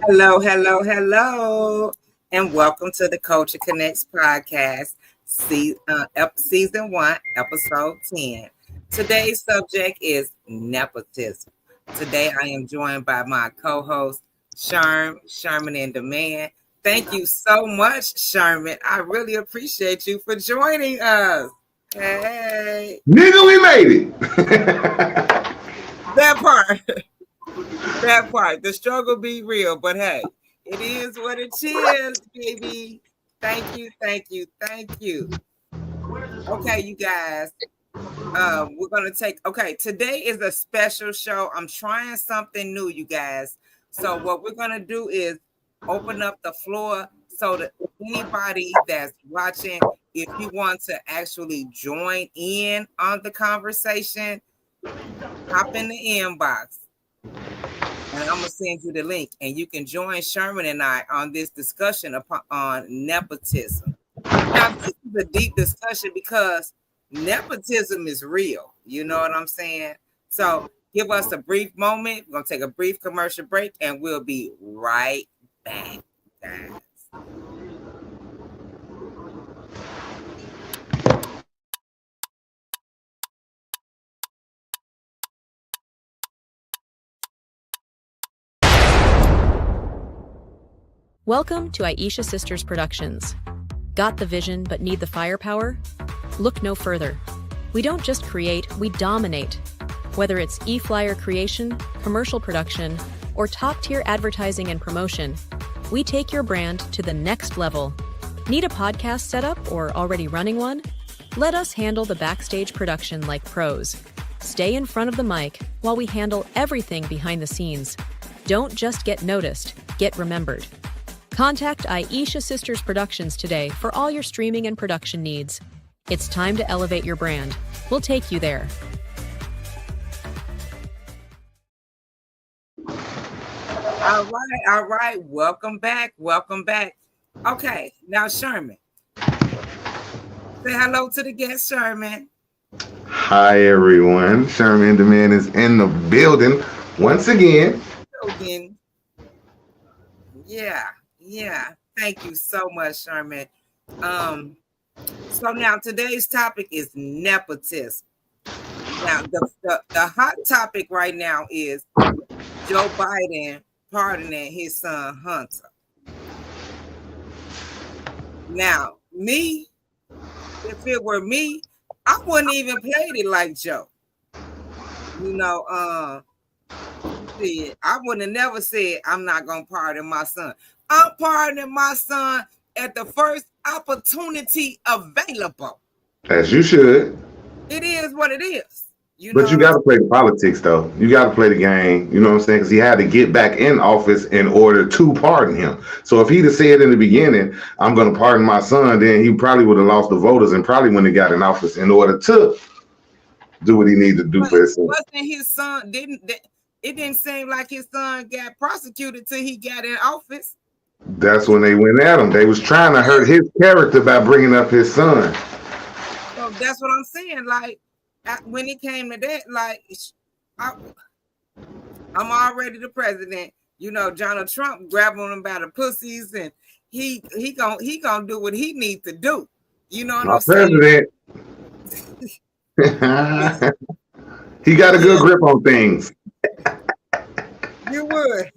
Hello, hello, hello, and welcome to the Culture Connects podcast, season 1, episode 10. Today's subject is nepotism. Today, I am joined by my co-host, Sherman in Demand. Thank you so much, Sherman. I really appreciate you for joining us. Hey, Nigga, we made it. that part. That part, the struggle be real, but hey, it is what it is, baby. Thank you, thank you, thank you. Okay, you guys, we're gonna take. Okay, today is a special show. I'm trying something new, you guys. So what we're gonna do is open up the floor so that anybody that's watching, if you want to actually join in on the conversation, hop in the inbox. And I'm gonna send you the link, and you can join Sherman and I on this discussion on nepotism. Now, this is a deep discussion because nepotism is real. You know what I'm saying? So, give us a brief moment. We're gonna take a brief commercial break, and we'll be right back, guys. Welcome to Aisha Sisters Productions. Got the vision but need the firepower? Look no further. We don't just create, we dominate. Whether it's e-flyer creation, commercial production, or top-tier advertising and promotion, we take your brand to the next level. Need a podcast setup or already running one? Let us handle the backstage production like pros. Stay in front of the mic while we handle everything behind the scenes. Don't just get noticed, get remembered. Contact Aisha Sisters Productions today for all your streaming and production needs. It's time to elevate your brand. We'll take you there. All right. Welcome back. Okay, now Sherman, say hello to the guest, Sherman. Hi, everyone. Sherman Demand is in the building once again. Again. Yeah. Thank you so much, Sherman. So now today's topic is nepotism. Now the hot topic right now is Joe Biden pardoning his son Hunter. Now, me, if it were me, I wouldn't even played it like Joe. You know, I wouldn't have never said I'm not gonna pardon my son. I'm pardoning my son at the first opportunity available. As you should. It is what it is. You know But you what I'm got to play the politics, though. You got to play the game. You know what I'm saying? Because he had to get back in office in order to pardon him. So if he'd have said in the beginning, I'm going to pardon my son, then he probably would have lost the voters and probably wouldn't have got in office in order to do what he needed to do for his son. Wasn't his son, it didn't seem like his son got prosecuted till he got in office. That's when they went at him. They was trying to hurt his character by bringing up his son. So that's what I'm saying. Like, when it came to that, like, I'm already the president. You know, Donald Trump grabbing him by the pussies, and he gonna do what he needs to do. You know what My I'm saying? president. He got a good grip on things. You would.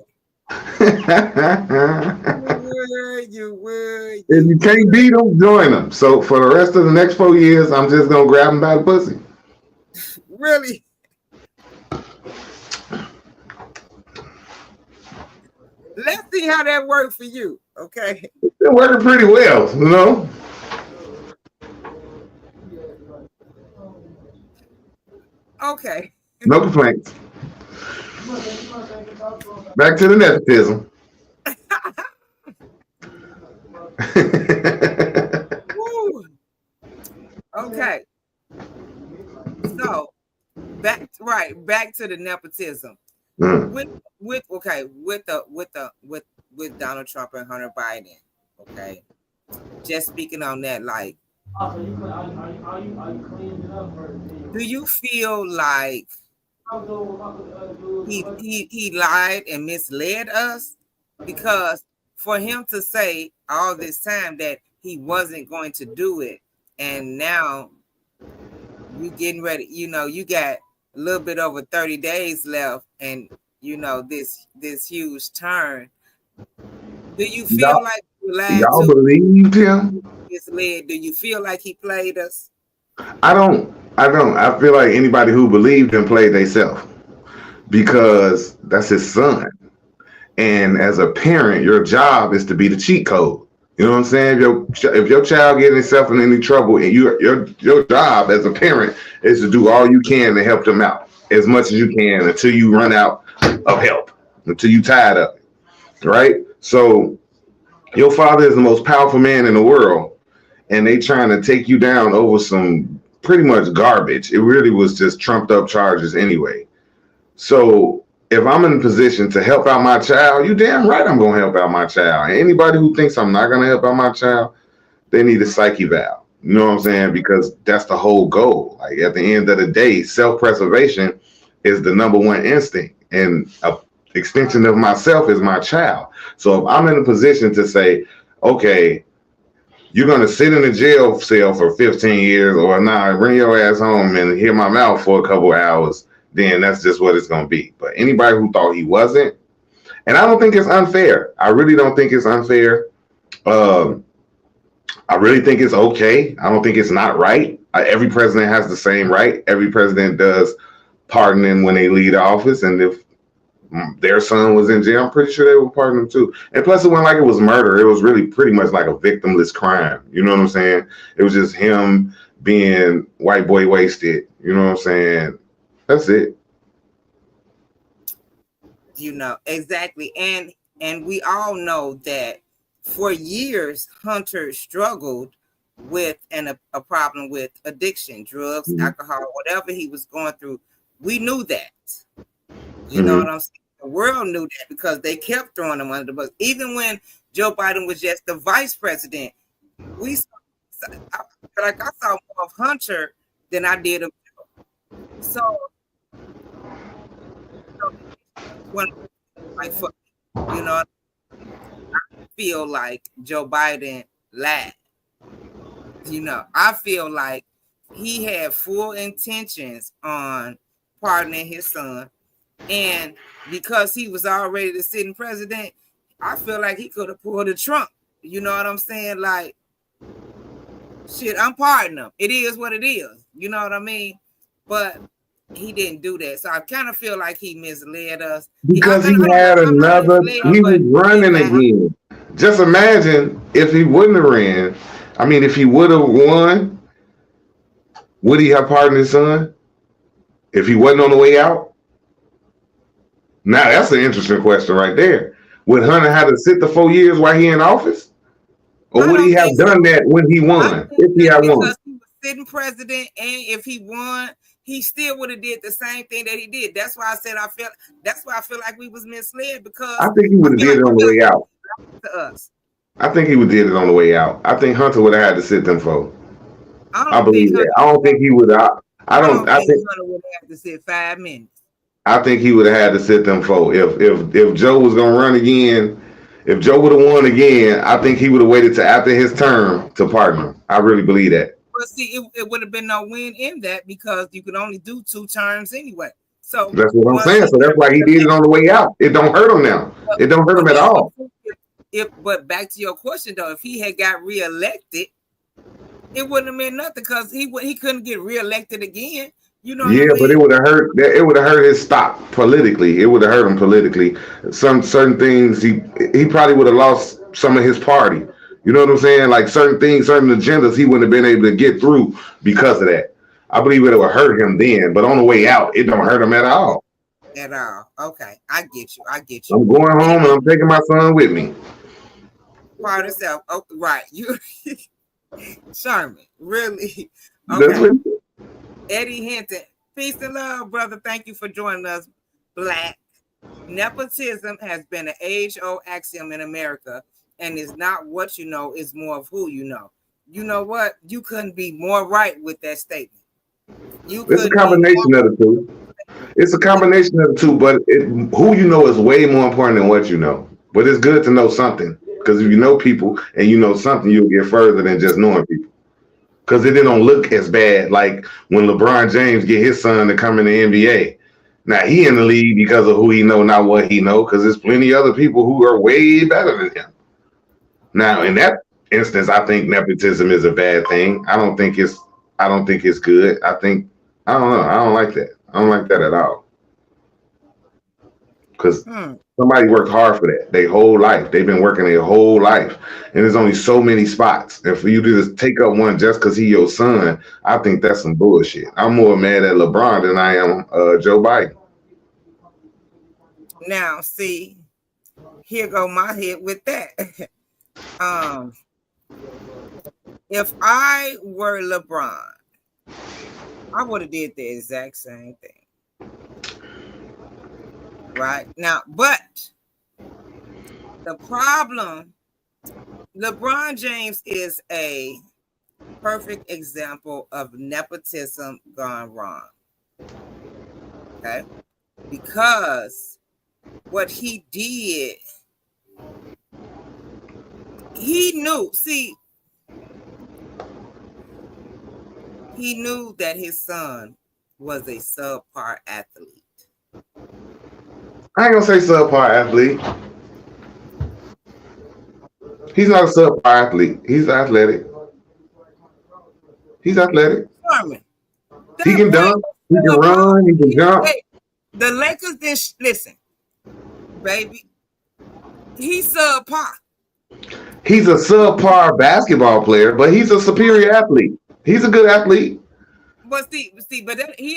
You would. If you can't beat them, join them. So for the rest of the next 4 years, I'm just gonna grab him by the pussy. Really? Let's see how that worked for you. Okay. It's been working pretty well, you know. Okay. No complaints. Back to the nepotism. Okay. So back to the nepotism. With Donald Trump and Hunter Biden. Okay. Just speaking on that, like, do you feel like he lied and misled us? because for him to say all this time that he wasn't going to do it, and now you getting ready, you got a little bit over 30 days left, and this huge turn. Do you feel like you lied Y'all to believed him? misled? Do you feel like he played us? I don't. I feel like anybody who believed him played themselves because that's his son. And as a parent, your job is to be the cheat code. You know what I'm saying? If your child getting himself in any trouble, and your job as a parent is to do all you can to help them out as much as you can until you run out of help, until you tired of it, right? So your father is the most powerful man in the world, and they trying to take you down over some pretty much garbage. It really was just trumped up charges anyway. So if I'm in a position to help out my child, you damn right I'm gonna help out my child. And anybody who thinks I'm not gonna help out my child, they need a psyche valve. You know what I'm saying? Because that's the whole goal. Like at the end of the day, self-preservation is the number one instinct, and an extension of myself is my child. So if I'm in a position to say, okay, you're gonna sit in a jail cell for 15 years, or bring your ass home and hear my mouth for a couple of hours, then that's just what it's gonna be. But anybody who thought he wasn't, and I don't think it's unfair. I really don't think it's unfair. I really think it's okay. I don't think it's not right. Every president has the same right. Every president does pardoning when they leave the office, and if their son was in jail, I'm pretty sure they would pardon him too. And plus, it wasn't like it was murder. It was really pretty much like a victimless crime. You know what I'm saying? It was just him being white boy wasted. You know what I'm saying? That's it. Exactly. And we all know that for years, Hunter struggled with a problem with addiction, drugs, alcohol, whatever he was going through. We knew that. You know what I'm saying? The world knew that because they kept throwing him under the bus. Even when Joe Biden was just the vice president, I saw more of Hunter than I did of Joe. So when I feel like Joe Biden lied. I feel like he had full intentions on pardoning his son, and because he was already the sitting president, I feel like he could have pulled a Trump. You know what I'm saying? Like, shit, I'm pardoning him. It is what it is. You know what I mean? But he didn't do that. So I kind of feel like he misled us. Because he was running again. Just imagine if he wouldn't have ran. I mean, if he would have won, would he have pardoned his son? If he wasn't on the way out? Now, that's an interesting question right there. Would Hunter have to sit the 4 years while he in office? Or would he have done that when he won? If he had won? Because he was sitting president, and if he won, he still would have did the same thing that he did. That's why I said that's why I feel like we was misled, because I think he would have did it on the way out. To us. I think he would did it on the way out. I think Hunter would have had to sit them for. I believe that. I don't think he would have. I think Hunter would have to sit 5 minutes. I think he would have had to sit them for. If Joe was gonna run again, if Joe would have won again, I think he would have waited to after his term to pardon him. I really believe that. But see, it would have been no win in that, because you could only do 2 terms anyway. So that's what I'm saying. So that's why he did it on the way out. It don't hurt him now. It don't hurt him at all. But back to your question though, if he had got reelected, it wouldn't have meant nothing, because he couldn't get reelected again. You know? Yeah, but it would have hurt. It would have hurt his stock politically. It would have hurt him politically. Certain things he probably would have lost some of his party. You know what I'm saying? Like certain things, certain agendas he wouldn't have been able to get through because of that. I believe it would hurt him then, but on the way out, it don't hurt him at all. At all. Okay, I get you. I'm going home and I'm taking my son with me. Part of self. Oh, right. You, Sherman. Really? Okay. Eddie Hinton. Peace and love, brother. Thank you for joining us. Black. Nepotism has been an age-old axiom in America, and it's not what you know, it's more of who you know. You know what? You couldn't be more right with that statement. It's a combination of the two. It's a combination of the two, but who you know is way more important than what you know. But it's good to know something, because if you know people and you know something, you'll get further than just knowing people. Because it didn't look as bad like when LeBron James get his son to come in the NBA. Now he in the league because of who he know, not what he know, because there's plenty of other people who are way better than him. Now, in that instance, I think nepotism is a bad thing. I don't think it's good. I don't know. I don't like that. I don't like that at all. Because somebody worked hard for that their whole life. They've been working their whole life. And there's only so many spots. And for you to just take up one just because he your son, I think that's some bullshit. I'm more mad at LeBron than I am Joe Biden. Now, see, here go my head with that. If I were LeBron, I would have did the exact same thing. Right now, but the problem, LeBron James is a perfect example of nepotism gone wrong. Okay, because what he did, he knew. See, he knew that his son was a subpar athlete. I ain't gonna say subpar athlete. He's not a subpar athlete. He's athletic. He's athletic. He can dunk. He can run. He can jump. Hey, the Lakers didn't listen, baby. He's subpar. He's a subpar basketball player, but he's a superior athlete. He's a good athlete. But he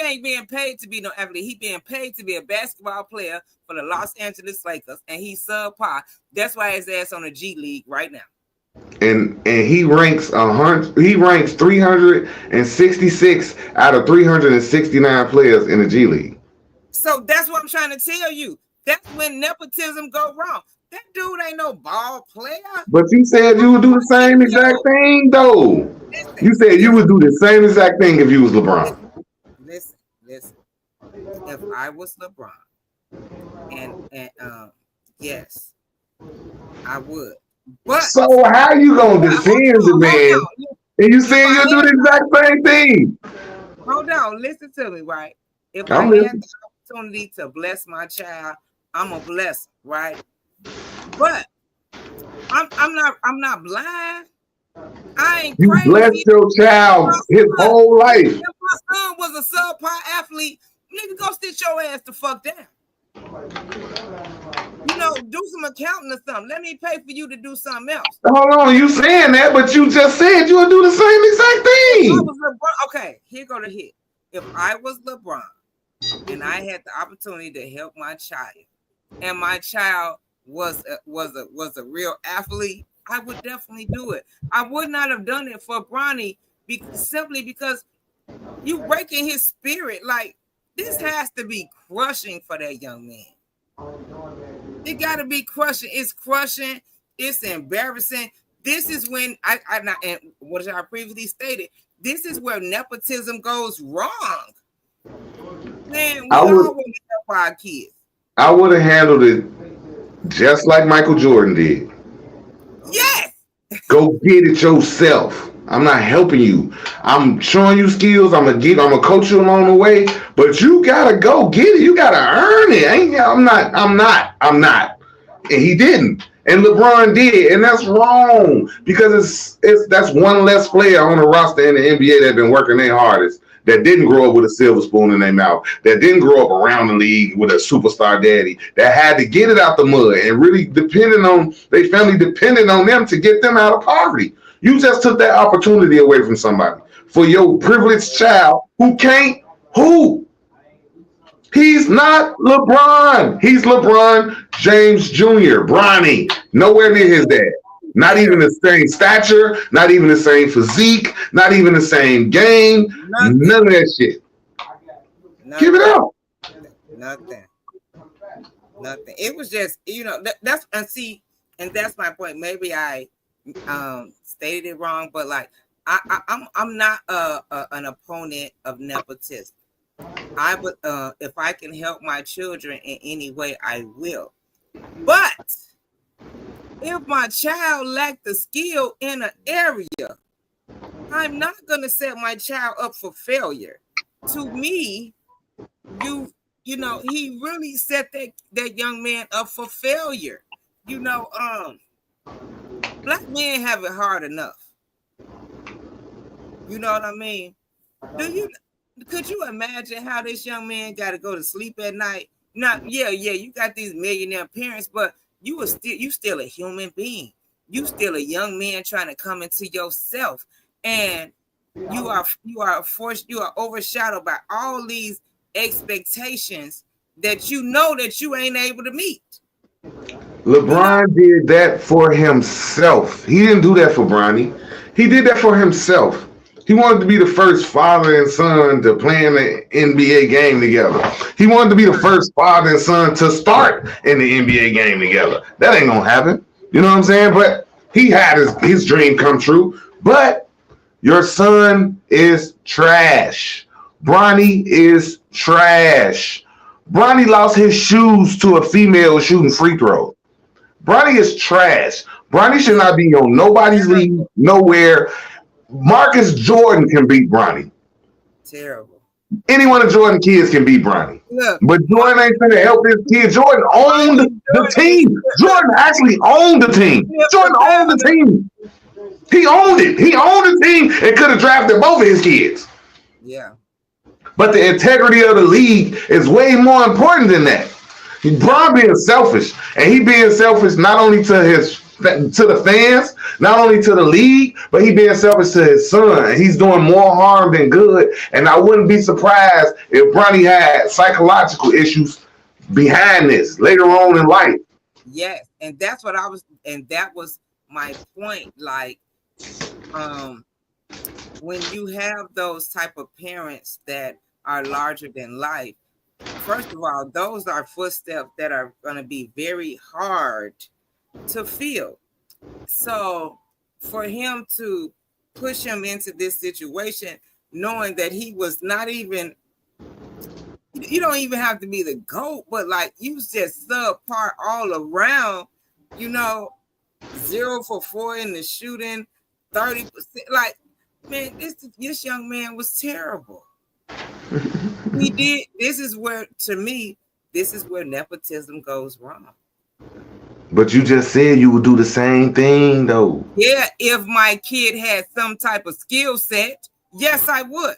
ain't being paid to be no athlete. He being paid to be a basketball player for the Los Angeles Lakers, and he's subpar. That's why his ass on the G League right now. And he ranks 100. He ranks 366 out of 369 players in the G League. So that's what I'm trying to tell you. That's when nepotism go wrong. That dude ain't no ball player. But you said you would do the same exact thing, though. You said you would do the same exact thing if you was LeBron. Listen. If I was LeBron, and yes, I would. But so how you gonna defend the man? And you saying you'll do the exact same thing? Hold on, listen to me, right? If I had the opportunity to bless my child, I'm a blessing, right? But I'm not blind. I ain't crazy. You blessed your child his whole life. If my son was a subpar athlete, nigga, go sit your ass the fuck down. You know, do some accounting or something. Let me pay for you to do something else. Hold on, you saying that, but you just said you would do the same exact thing. Okay, here go the hit. If I was LeBron and I had the opportunity to help my child, and my child was a real athlete, I would definitely do it. I would not have done it for Bronny simply because you breaking his spirit. Like, this has to be crushing for that young man. It got to be crushing. It's crushing. It's embarrassing. This is when and what I previously stated, this is where nepotism goes wrong. Man, we all want to help our kids. I would have handled it just like Michael Jordan did. Yes. Go get it yourself. I'm not helping you. I'm showing you skills. I'm gonna coach you along the way, but you gotta go get it. You gotta earn it. I'm not. And he didn't. And LeBron did, and that's wrong because that's one less player on the roster in the NBA that's been working their hardest, that didn't grow up with a silver spoon in their mouth, that didn't grow up around the league with a superstar daddy, that had to get it out the mud and really depending on their family, depending on them to get them out of poverty. You just took that opportunity away from somebody for your privileged child who can't. He's not LeBron. He's LeBron James Jr., Bronny. Nowhere near his dad. Not even the same stature, not even the same physique, not even the same game. None of that shit. Give it up. Nothing. It was just, that's my point. Maybe I stated it wrong, but like I'm not an opponent of nepotism. I would if I can help my children in any way, I will. But If my child lacked the skill in an area, I'm not going to set my child up for failure. To me, you know, he really set that young man up for failure. You know, black men have it hard enough. You know what I mean? Could you imagine how this young man got to go to sleep at night? Not, yeah, you got these millionaire parents, but you still a human being. You still a young man trying to come into yourself, and you are overshadowed by all these expectations that you know that you ain't able to meet. LeBron did that for himself. He didn't do that for Bronny. He did that for himself. He wanted to be the first father and son to play in the NBA game together. He wanted to be the first father and son to start in the NBA game together. That ain't gonna happen. You know what I'm saying? But he had his dream come true. But your son is trash. Bronny is trash. Bronny lost his shoes to a female shooting free throws. Bronny is trash. Bronny should not be on nobody's league, nowhere. Marcus Jordan can beat Bronny. Terrible. Any one of Jordan kids can beat Bronny. Look, but Jordan ain't going to help his kid. Jordan owned the team. Jordan actually owned the team. Jordan owned the team. He owned it. He owned the team and could have drafted both of his kids. Yeah. But the integrity of the league is way more important than that. Bron being selfish, and he being selfish not only to the fans, not only to the league, but he being selfish to his son. He's doing more harm than good. And I wouldn't be surprised if Bronny had psychological issues behind this later on in life. Yes, and that was my point. Like, when you have those type of parents that are larger than life, first of all, those are footsteps that are going to be very hard to fill. So for him to push him into this situation, knowing that he was not even, you don't even have to be the GOAT, but like you just subpar all around, 0 for 4 in the shooting, 30%. Like, man, this young man was terrible. This is where, to me, this is where nepotism goes wrong. But you just said you would do the same thing, though. Yeah, if my kid had some type of skill set, yes, I would.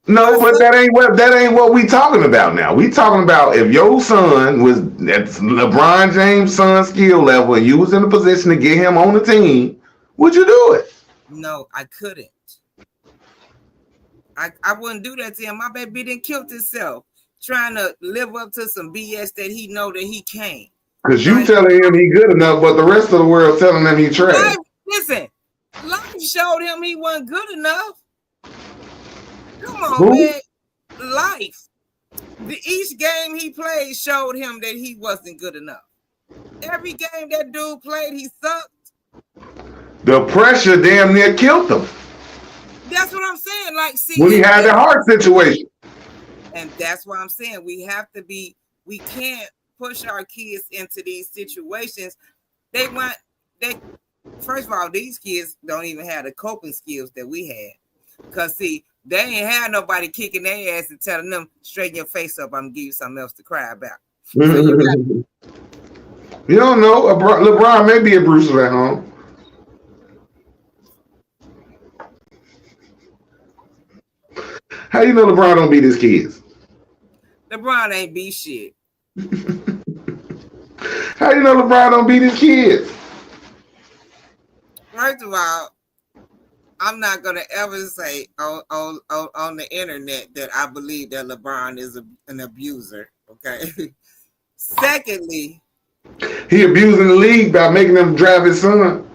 No, but that ain't what we talking about now. We talking about if your son was at LeBron James' son's skill level and you was in a position to get him on the team, would you do it? No, I couldn't. I wouldn't do that to him. My baby didn't kill himself trying to live up to some BS that he know that he can't. Because you telling him he good enough, but the rest of the world telling him he trash. Listen, life showed him he wasn't good enough. Come on, man. Life. Each game he played showed him that he wasn't good enough. Every game that dude played, he sucked. The pressure damn near killed him. That's what I'm saying. Like, see, when he had the heart situation. And that's why I'm saying we can't push our kids into these situations. First of all, these kids don't even have the coping skills that we had. Because, see, they ain't had nobody kicking their ass and telling them, straighten your face up, I'm going to give you something else to cry about. So you don't know. LeBron may be a Bruce at home. How you know LeBron don't beat his kids? LeBron ain't beat shit. How you know LeBron don't beat his kids? First of all, I'm not gonna ever say on the internet that I believe that LeBron is an abuser. Okay. Secondly, he abusing the league by making them drive his son.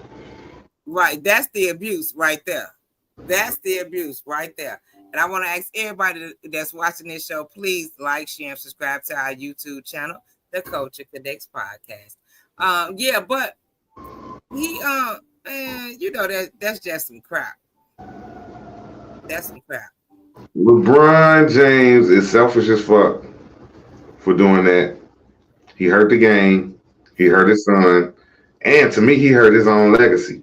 Right, that's the abuse right there. That's the abuse right there. And I want to ask everybody that's watching this show, please like, share, and subscribe to our YouTube channel, The Culture Connects Podcast. But he, man, that's just some crap. That's some crap. LeBron James is selfish as fuck for doing that. He hurt the game. He hurt his son. And to me, he hurt his own legacy.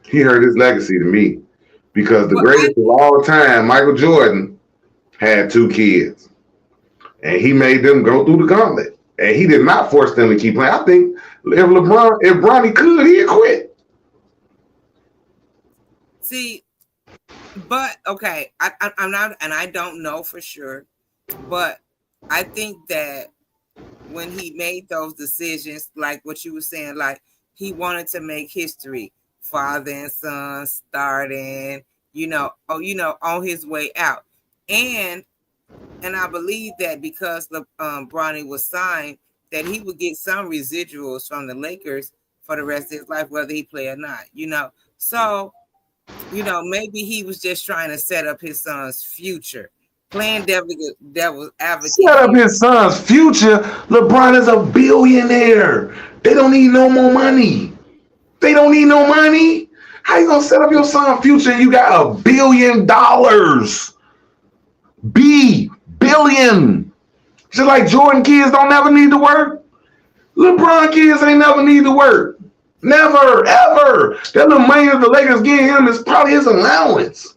He hurt his legacy to me because the greatest of all time, Michael Jordan, had 2 kids, and he made them go through the gauntlet, and he did not force them to keep playing. I think if Bronny could, he'd quit. See, but okay, I'm not, and I don't know for sure, but I think that when he made those decisions, like what you were saying, like he wanted to make history, father and son starting, on his way out. And I believe that because the Bronny was signed, that he would get some residuals from the Lakers for the rest of his life, whether he play or not, So, maybe he was just trying to set up his son's future. Playing devil's advocate. Set up his son's future. LeBron is a billionaire. They don't need no more money. They don't need no money. How you gonna set up your son's future and you got $1 billion? Billion. Just like Jordan kids don't never need to work. LeBron kids ain't never need to work. Never, ever. That little money that the Lakers give him is probably his allowance.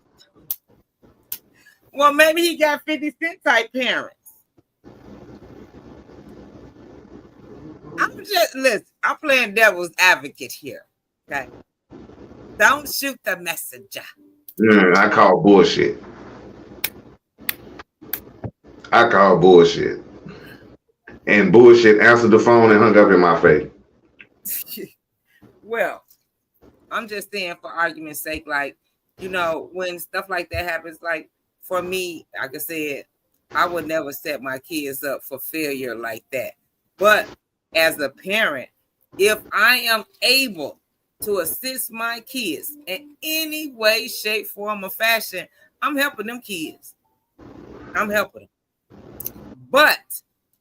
Well, maybe he got 50 Cent type parents. I'm playing devil's advocate here. Okay. Don't shoot the messenger. I call bullshit. And bullshit answered the phone and hung up in my face. Well, I'm just saying for argument's sake, like, when stuff like that happens, like for me, like I said, I would never set my kids up for failure like that. But as a parent, if I am able to assist my kids in any way, shape, form, or fashion, I'm helping them kids. I'm helping them. But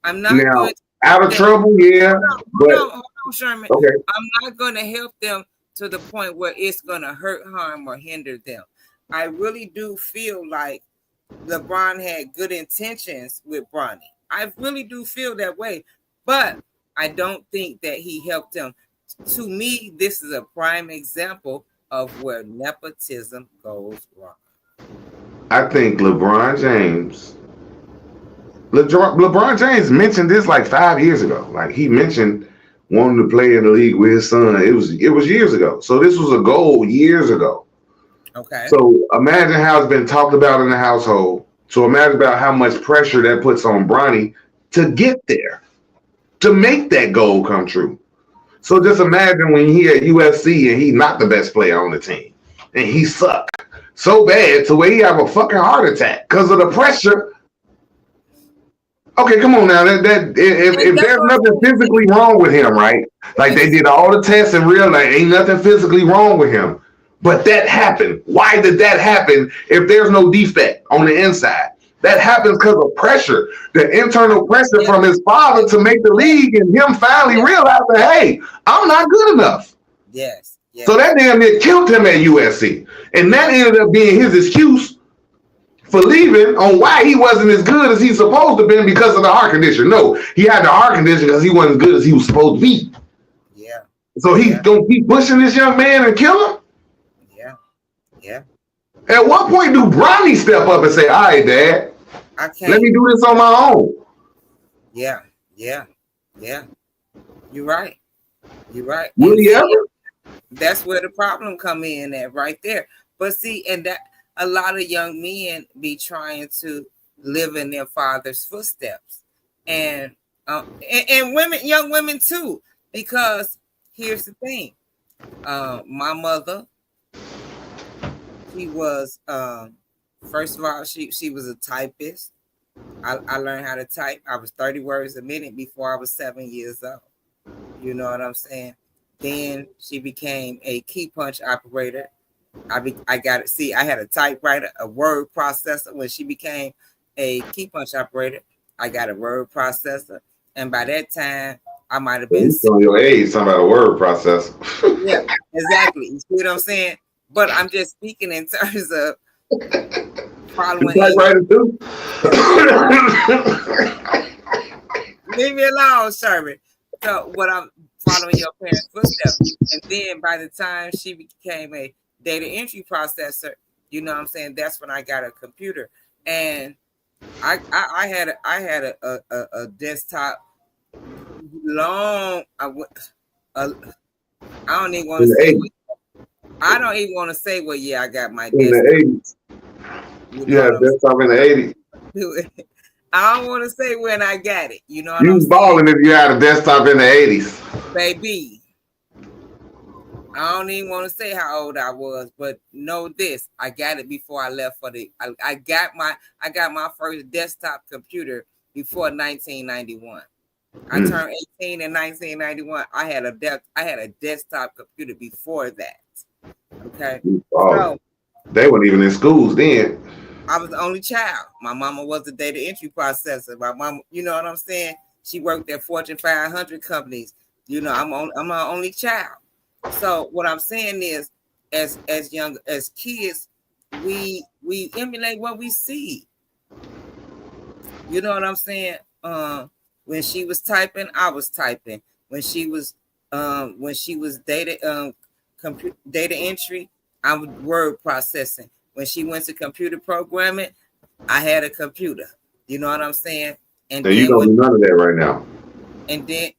I'm not now, out of trouble, yeah. Hold on, Sherman. Okay. I'm not going to help them to the point where it's going to hurt, harm, or hinder them. I really do feel like LeBron had good intentions with Bronny. I really do feel that way, but I don't think that he helped them. To me, this is a prime example of where nepotism goes wrong. I think LeBron James mentioned this like 5 years ago. Like he mentioned wanting to play in the league with his son. It was years ago. So this was a goal years ago. Okay. So imagine how it's been talked about in the household. So imagine about how much pressure that puts on Bronny to get there, to make that goal come true. So just imagine when he at USC and he's not the best player on the team and he sucked so bad to where he have a fucking heart attack because of the pressure. Okay, come on now. If there's nothing physically wrong with him, right? Like they did all the tests and real life, ain't nothing physically wrong with him. But that happened. Why did that happen if there's no defect on the inside? That happens because of pressure, the internal pressure from his father to make the league and him finally realizing, hey, I'm not good enough. Yes. So that damn near killed him at USC. And that ended up being his excuse for leaving on why he wasn't as good as he's supposed to have been because of the heart condition. No, he had the heart condition because he wasn't as good as he was supposed to be. Yeah. So he's going to keep pushing this young man and kill him? Yeah. At what point do Bronny step up and say, all right, Dad, let me do this on my own? Yeah. You're right. Will he ever? That's where the problem come in at right there. But see, and that a lot of young men be trying to live in their father's footsteps, and women, young women too, because here's the thing. My mother, she was first of all, she was a typist. I learned how to type. I was 30 words a minute before I was 7 years old. You know what I'm saying? Then she became a key punch operator. I got it. See, I had a typewriter, a word processor. When she became a key punch operator, I got a word processor. And by that time, I might have been your age, talking about a word processor. Yeah, exactly. You see what I'm saying? But I'm just speaking in terms of following. Typewriter too. Leave me alone, Sherman. So what I'm following your parents' footsteps. And then by the time she became a data entry processor, you know what I'm saying, that's when I got a computer. And I had a desktop long. I don't even want to say. I don't even want to say what year I got my desktop. In the 80s. Yeah, desktop in the 80s. I don't want to say when I got it. You know what you I'm was balling saying? if you had a desktop in the 80s. Baby. I don't even want to say how old I was, but know this: I got it before I left for the. I got my first desktop computer before 1991. I turned 18 in 1991. I had a desktop computer before that. Okay, so they weren't even in schools then. I was the only child. My mama was a data entry processor. My mama, you know what I'm saying? She worked at Fortune 500 companies. You know, I'm an only child. So what I'm saying is, as kids, we emulate what we see. You know what I'm saying? When she was typing, I was typing. When she was data entry, I was word processing. When she went to computer programming, I had a computer. You know what I'm saying? And you don't do none of that right now. And then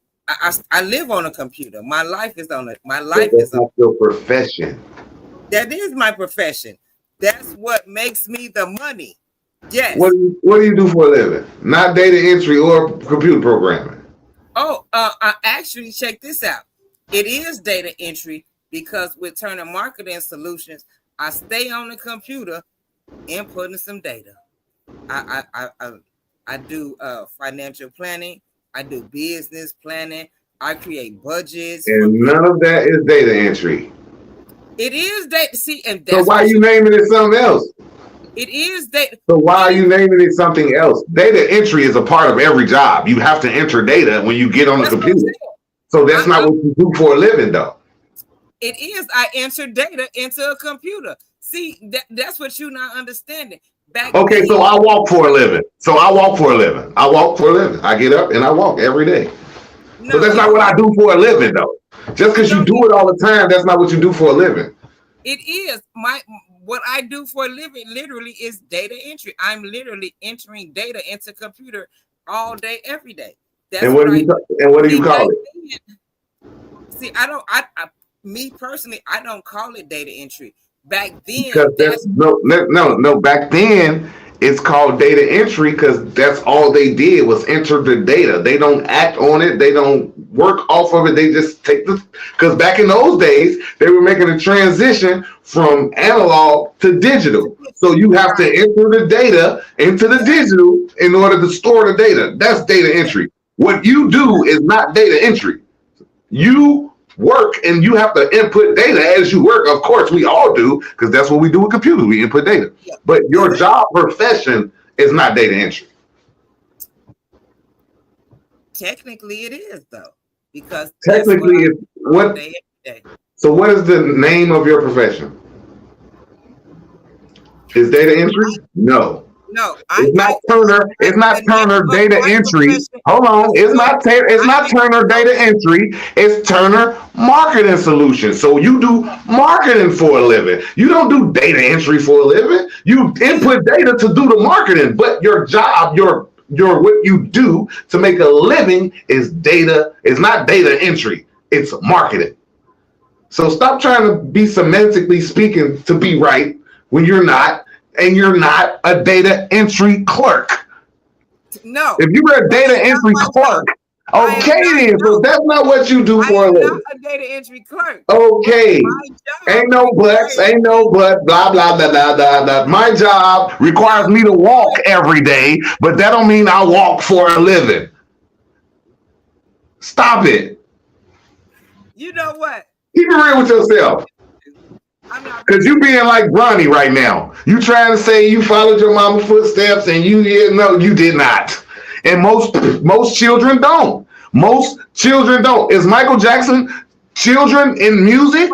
I live on a computer. My life is on it. My life is on your profession. That is my profession. That's what makes me the money. Yes. What do you do for a living? Not data entry or computer programming. Oh, I actually check this out. It is data entry because with Turner Marketing Solutions, I stay on the computer inputting some data. I do financial planning. I do business planning. I create budgets. And none of that is data entry. It is data. See, and that's so why are you naming it something else? It is data. So why are you naming it something else? Data entry is a part of every job. You have to enter data when you get on the computer. So that's not what you do for a living, though. It is. I enter data into a computer. See, that's what you're not understanding. Okay, so I walk for a living. I get up and I walk every day. No, but that's not what I do for a living, though. Just because you do it all the time, that's not what you do for a living. It is. What I do for a living literally is data entry. I'm literally entering data into computer all day, every day. That's and what do you call it? See, me personally, I don't call it data entry. Back then, because no. Back then, it's called data entry because that's all they did was enter the data. They don't act on it. They don't work off of it. They just take because back in those days, they were making a transition from analog to digital. So you have to enter the data into the digital in order to store the data. That's data entry. What you do is not data entry. You work and you have to input data as you work. Of course, we all do because that's what we do with computers. We input data. Yeah. But your job profession is not data entry. Technically, it is though, because technically, it's what. So, what is the name of your profession? Is data entry? No. No, it's not Turner. It's not Turner data entry. Hold on, it's not Turner data entry. It's Turner Marketing Solutions. So you do marketing for a living. You don't do data entry for a living. You input data to do the marketing, but your job, your what you do to make a living is data. It's not data entry. It's marketing. So stop trying to be semantically speaking to be right when you're not. And you're not a data entry clerk. No. If you were a data entry clerk, okay then, but that's not what you do for a living. Not a data entry clerk. Okay. Ain't no buts, ain't no but, blah, blah, blah, blah, blah, blah. My job requires me to walk every day, but that don't mean I walk for a living. Stop it. You know what? Keep it real with yourself. Because you being like Bronny right now. You trying to say you followed your mama's footsteps and you did not. And most children don't. Most children don't. Is Michael Jackson children in music?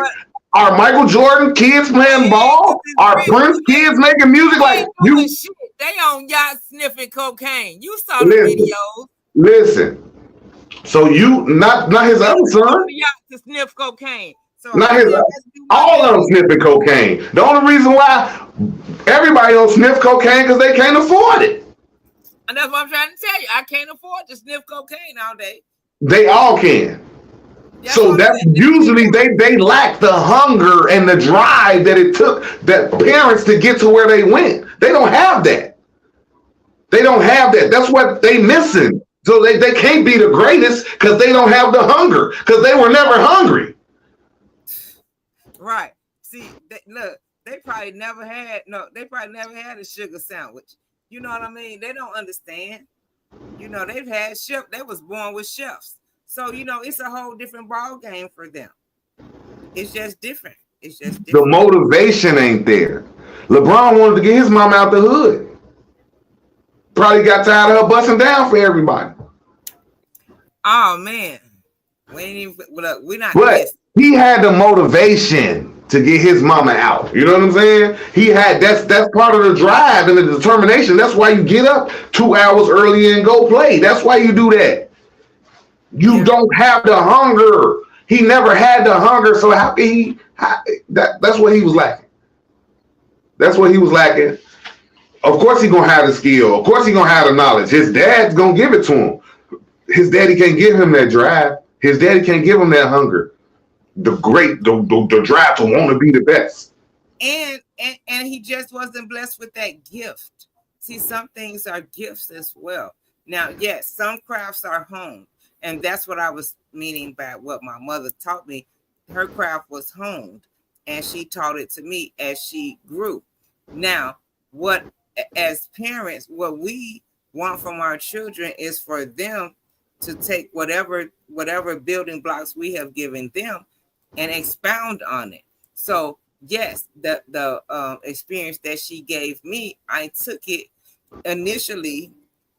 Are Michael Jordan kids playing ball? Are Prince kids making music like you? They on yachts sniffing cocaine. You saw the videos. Listen. So you not his other son, to sniff cocaine. So not his. All of them sniffing cocaine. The only reason why everybody else sniff cocaine because they can't afford it. And that's what I'm trying to tell you. I can't afford to sniff cocaine all day. They all can. So that's usually they lack the hunger and the drive that it took that parents to get to where they went. They don't have that. They don't have that. That's what they missing. So they can't be the greatest because they don't have the hunger because they were never hungry. Right. See, look, they probably never had a sugar sandwich. You know what I mean? They don't understand. You know, they've had chefs. They was born with chefs. So, you know, it's a whole different ball game for them. It's just different. It's just different. The motivation ain't there. LeBron wanted to get his mom out the hood. Probably got tired of her busting down for everybody. Oh man, we're not. But he had the motivation to get his mama out. You know what I'm saying? He had that's part of the drive and the determination. That's why you get up 2 hours early and go play. That's why you do that. You don't have the hunger. He never had the hunger, so how can he? That's what he was lacking. That's what he was lacking. Of course he gonna have the skill. Of course he gonna have the knowledge. His dad's gonna give it to him. His daddy can't give him that drive. His daddy can't give him that hunger. The drive to want to be the best. And he just wasn't blessed with that gift. See, some things are gifts as well. Now, yes, some crafts are honed. And that's what I was meaning by what my mother taught me. Her craft was honed. And she taught it to me as she grew. Now, as parents, what we want from our children is for them to take whatever building blocks we have given them and expound on it. So yes, the experience that she gave me, I took it initially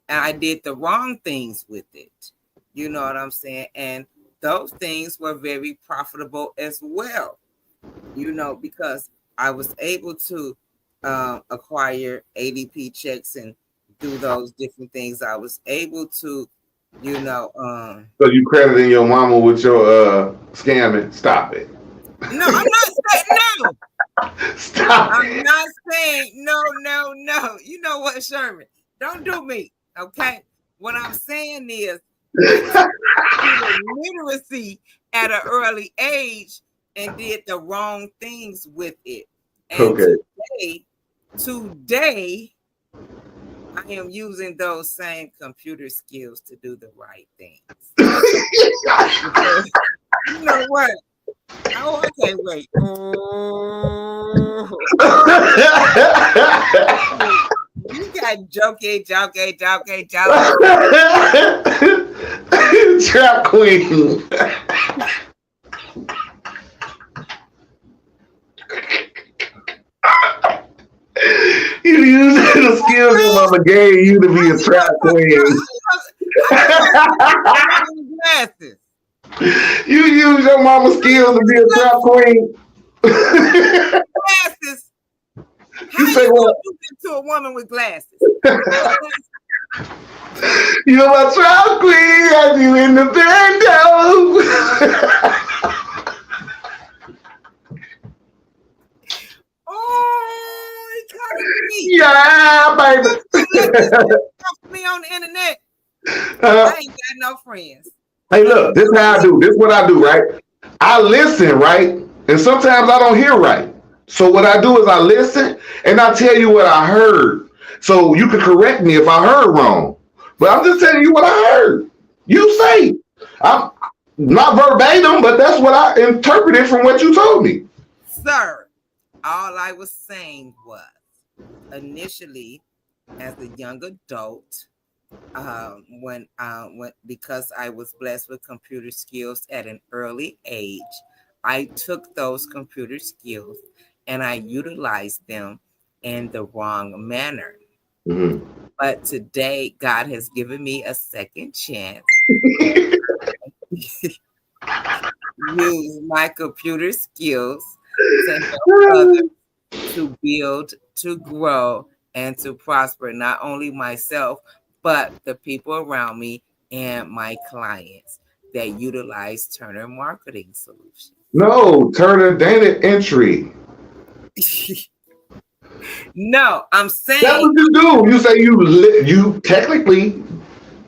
and I did the wrong things with it. You know what I'm saying? And those things were very profitable as well, you know, because I was able to acquire ADP checks and do those different things. I was able to, you know. So you crediting your mama with your scamming? Stop it. No, I'm not saying no. Stop. I'm not saying no. You know what, Sherman? Don't do me, okay? What I'm saying is literacy at an early age and did the wrong things with it. And okay. Today, I am using those same computer skills to do the right things. You know what? Oh, okay, wait. You got jokey. Trap queen. You using the skills your mama gave you to be a trap queen. Glasses. You use your mama's skills to be a trap queen. Glasses. You say what? To a woman with glasses. You're my trap queen. I you in the bando. Oh, it's coming to me. Yeah, baby. Me on the internet. I ain't got no friends. Hey, look, this is how I do. This is what I do, right? I listen, right? And sometimes I don't hear right. So what I do is I listen and I tell you what I heard. So you can correct me if I heard wrong. But I'm just telling you what I heard. You say. I'm not verbatim, but that's what I interpreted from what you told me. Sir, all I was saying was initially as a young adult, when because I was blessed with computer skills at an early age, I took those computer skills and I utilized them in the wrong manner. Mm-hmm. But today, God has given me a second chance. Use my computer skills to help others to build, to grow, and to prosper, not only myself, but the people around me and my clients that utilize Turner Marketing Solutions. No, Turner data entry. No, I'm That's saying what you do. You say you technically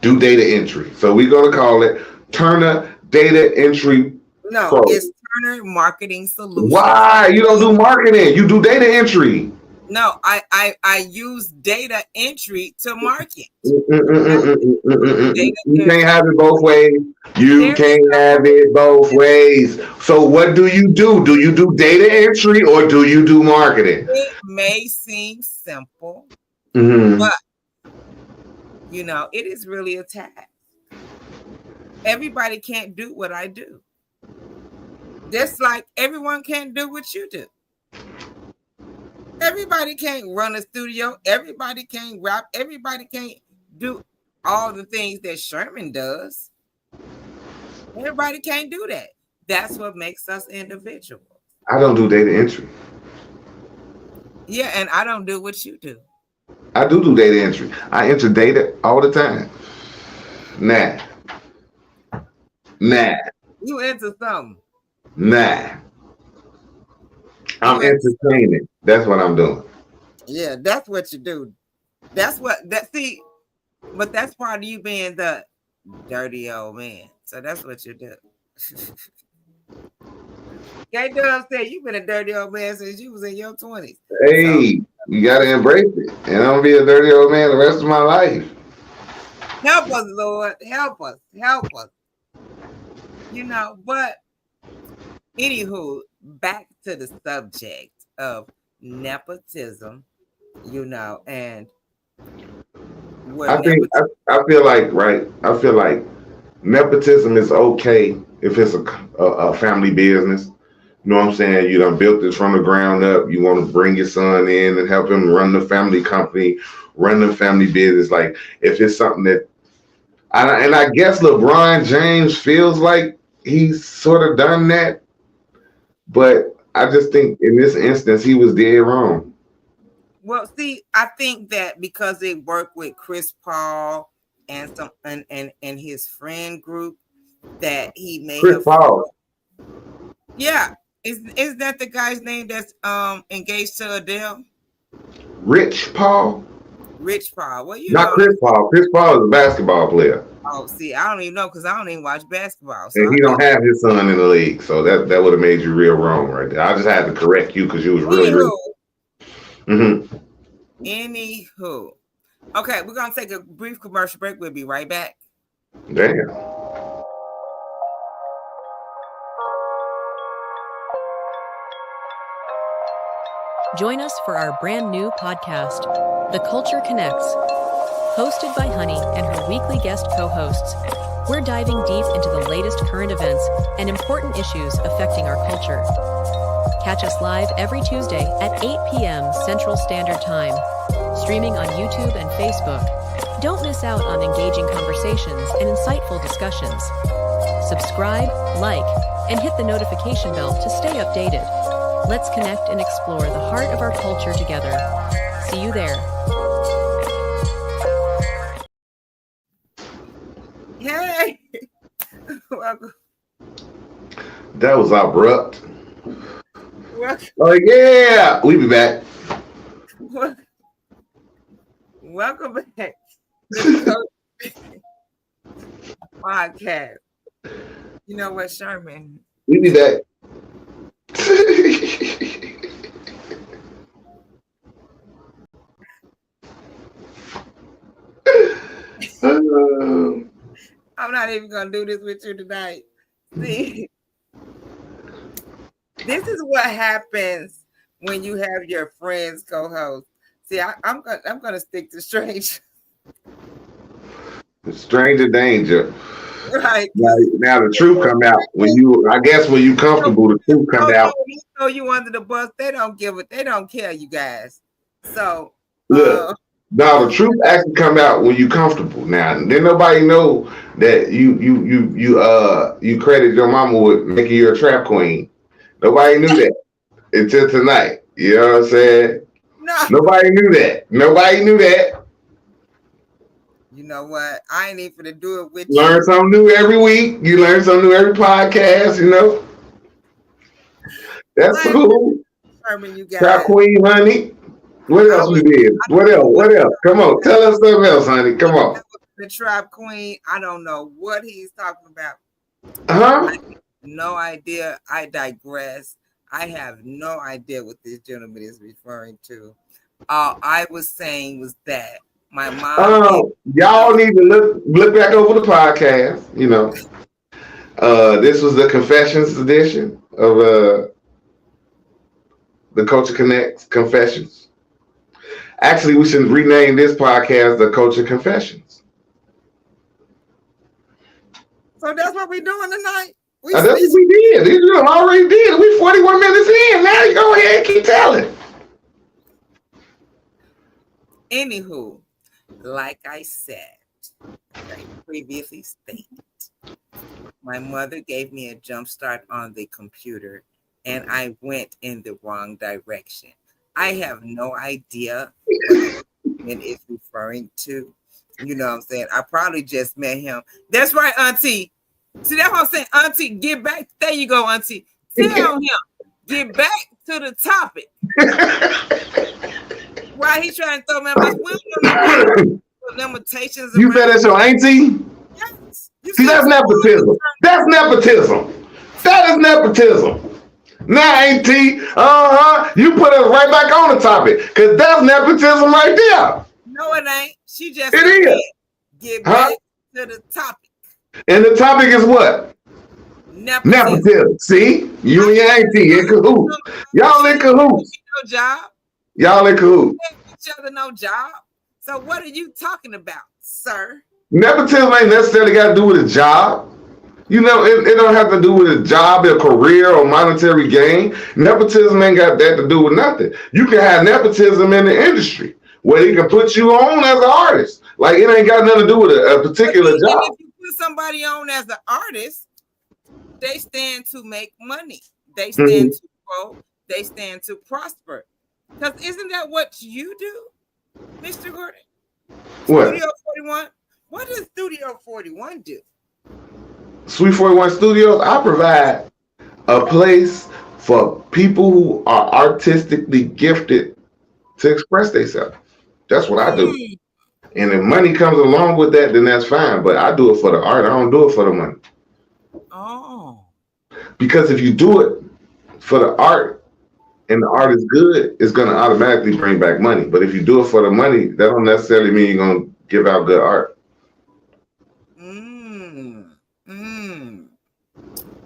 do data entry. So we're gonna call it Turner Data Entry no, Pro. it's Turner Marketing Solutions. Why? You don't do marketing. You do data entry. No, I use data entry to market. You can't have it both ways. You There can't is have it both ways. So what do? Do you do data entry or do you do marketing? It may seem simple, Mm-hmm. but it is really a task. Everybody can't do what I do. Just like everyone can't do what you do. Everybody can't run a studio. Everybody can't rap. Everybody can't do all the things that Sherman does. Everybody can't do that. That's what makes us individuals. I don't do data entry. Yeah, and I don't do what you do. I do data entry. I enter data all the time. Nah. You into something. Nah. I'm entertaining. That's what I'm doing. Yeah, that's what you do. But that's part of you being the dirty old man. So that's what you do. Can't do what I'm saying. You've been a dirty old man since you was in your 20s. Hey, you gotta embrace it. And I'm gonna be a dirty old man the rest of my life. Help us, Lord. Help us. But anywho, back to the subject of nepotism, and I feel like nepotism is okay if it's a family business. You know what I'm saying? You done built this from the ground up. You want to bring your son in and help him run the family company, run the family business. Like if it's something that, and I guess LeBron James feels like he's sort of done that, but I just think in this instance he was dead wrong. Well, see, I think that because they work with Chris Paul and his friend group, that he may Chris have. Paul. Yeah, is that the guy's name that's engaged to Adele? Rich Paul. Rich Paul. Well, Not Chris Paul. Chris Paul is a basketball player. Oh, see, I don't even know because I don't even watch basketball. So and he don't have his son in the league, so that would have made you real wrong right there. I just had to correct you because you was really. Anywho, okay, we're gonna take a brief commercial break. We'll be right back. Damn. Join us for our brand new podcast, The Culture Connects. Hosted by Honey and her weekly guest co-hosts, we're diving deep into the latest current events and important issues affecting our culture. Catch us live every Tuesday at 8 p.m. Central Standard Time, streaming on YouTube and Facebook. Don't miss out on engaging conversations and insightful discussions. Subscribe, like, and hit the notification bell to stay updated. Let's connect and explore the heart of our culture together. See you there. Hey, welcome. That was abrupt. Welcome. Oh yeah, we be back. Welcome back to the podcast. You know what, Sherman? We be back. I'm not even gonna do this with you tonight. See, this is what happens when you have your friends co-host. See, I'm gonna stick to strange. Stranger danger. Right. Now the truth come out when you comfortable, the truth come out. You throw you under the bus. They don't give it. They don't care, you guys. So look. Now the truth actually come out when you comfortable. Now, then nobody know that you credit your mama with making you a trap queen. Nobody knew that until tonight. You know what I'm saying? No. Nobody knew that. You know what? I ain't even to do it with Learn you. something new every week. You learn something new every podcast, you know. That's I cool. determined you Trap guys. Queen, honey. What I else we was did? I What don't else? know what What else? Come on, tell us something else, honey. Come on. the Trap Queen. I don't know what he's talking about. Huh? I have no idea. I digress. I have no idea what this gentleman is referring to. All I was saying was that my mom gave Y'all need to look back over the podcast. You know, this was the Confessions edition of the Culture Connects Confessions. Actually, we should rename this podcast the Culture Confessions. So that's what we're doing tonight. That's what we did. You already did. We 41 minutes in. Now you go ahead and keep telling. Anywho, like I said, like previously stated, my mother gave me a jump start on the computer and I went in the wrong direction. I have no idea what it is referring to. You know what I'm saying? I probably just met him. That's right, Auntie. See, that's what I'm saying. Auntie, get back. There you go, Auntie. Tell him. Get back to the topic. Why he trying to throw me my limitations? You said that's your auntie? Yes. See, that's nepotism. That's nepotism. That is nepotism. Now, auntie, you put us right back on the topic because that's nepotism right there. No, it ain't. She just it is. Get back to the topic. And the topic is what? Nepotism. See, you and your auntie in cahoots. Y'all in cahoots. No job. Y'all in cahoots. Each other no job. So what are you talking about, sir? Nepotism ain't necessarily got to do with a job. You know, it don't have to do with a job, a career, or monetary gain. Nepotism ain't got that to do with nothing. You can have nepotism in the industry where he can put you on as an artist. Like it ain't got nothing to do with a particular job. If you put somebody on as an artist, they stand to make money. They stand to grow. They stand to prosper. Because isn't that what you do, Mr. Gordon? What? Studio 41? What does Studio 41 do? Sweet 41 Studios, I provide a place for people who are artistically gifted to express themselves. That's what I do. And if money comes along with that, then that's fine. But I do it for the art. I don't do it for the money. Oh. Because if you do it for the art and the art is good, it's going to automatically bring back money. But if you do it for the money, that don't necessarily mean you're going to give out good art.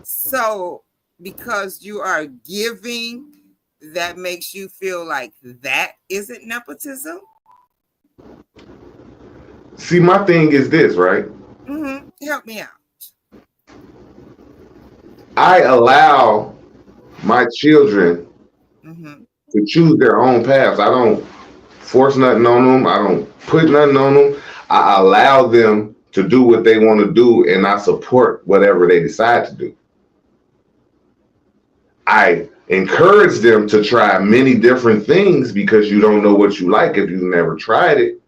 So because you are giving, that makes you feel like that isn't nepotism? See, my thing is this, right? Help me out. I allow my children to choose their own paths. I don't force nothing on them. I don't put nothing on them. I allow them to do what they want to do, and I support whatever they decide to do. I encourage them to try many different things because you don't know what you like if you've never tried it.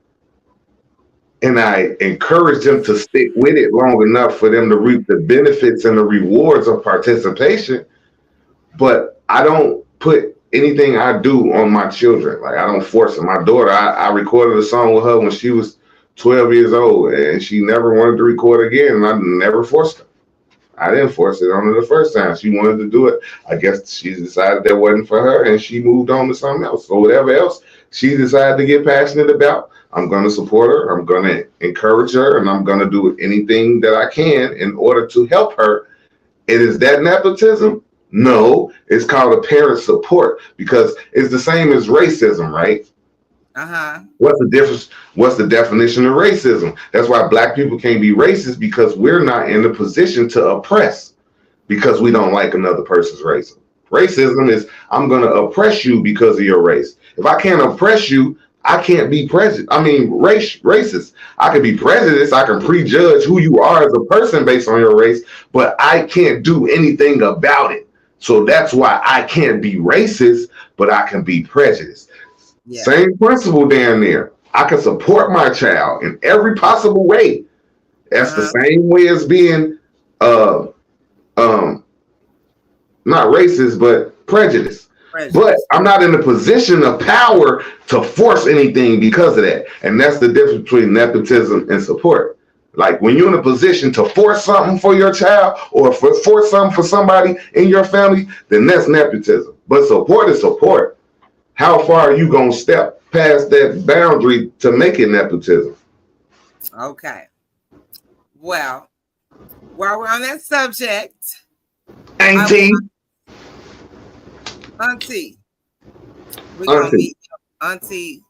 And I encourage them to stick with it long enough for them to reap the benefits and the rewards of participation. But I don't put anything I do on my children. Like I don't force it. My daughter, I recorded a song with her when she was 12 years old and she never wanted to record again. And I never forced her. I didn't force it on her the first time. She wanted to do it. I guess she decided that wasn't for her and she moved on to something else. So whatever else she decided to get passionate about, I'm going to support her. I'm going to encourage her, and I'm going to do anything that I can in order to help her. And is that nepotism? No, it's called a parent support because it's the same as racism, right? What's the difference? What's the definition of racism? That's why Black people can't be racist because we're not in the position to oppress because we don't like another person's race. Racism is I'm going to oppress you because of your race. If I can't oppress you, I can't be racist. I can be prejudiced. I can prejudge who you are as a person based on your race, but I can't do anything about it. So that's why I can't be racist, but I can be prejudiced. Yeah. Same principle down there. I can support my child in every possible way. That's the same way as being uh um not racist, but prejudice. But Prejudice. I'm not in a position of power to force anything because of that. And that's the difference between nepotism and support. Like when you're in a position to force something for your child or force something for somebody in your family, then that's nepotism. But support is support. How far are you going to step past that boundary to make it nepotism? Okay. Well, while we're on that subject, Auntie. Auntie, we're going to meet Auntie.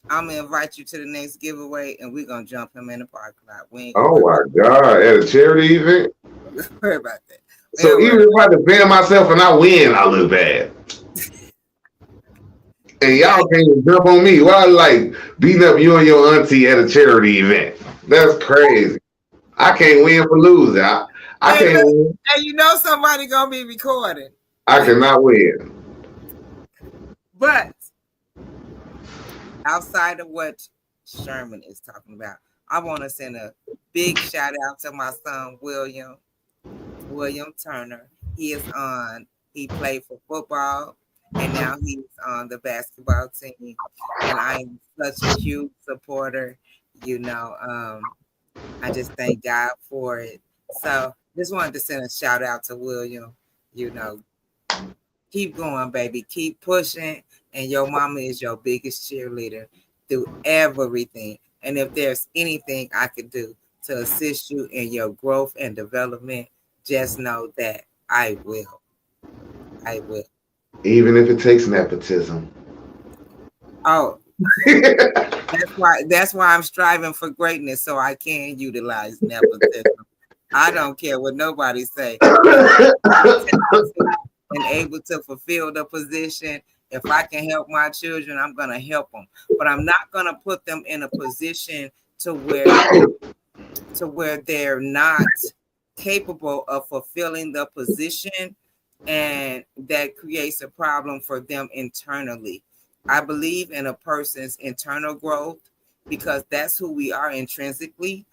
I'm going to invite you to the next giveaway, and we're going to jump him in the parking lot. We ain't Oh, my God. At a charity event? Don't worry about that. So even if I defend myself and I win, I look bad. And y'all can't even jump on me. Why like beating up you and your auntie at a charity event? That's crazy. I can't win for losing. I can't win. And you know somebody gonna be recording. I cannot win. But outside of what Sherman is talking about, I want to send a big shout out to my son William Turner. He played for football and now he's on the basketball team. And I am such a huge supporter. I just thank God for it. So just wanted to send a shout out to William. Keep going, baby. Keep pushing. And your mama is your biggest cheerleader through everything. And if there's anything I could do to assist you in your growth and development, just know that I will. I will. Even if it takes nepotism. Oh, that's why I'm striving for greatness, so I can utilize nepotism. I don't care what nobody say. And able to fulfill the position. If I can help my children, I'm going to help them. But I'm not going to put them in a position to where they're not capable of fulfilling the position, and that creates a problem for them internally. I believe in a person's internal growth because that's who we are intrinsically.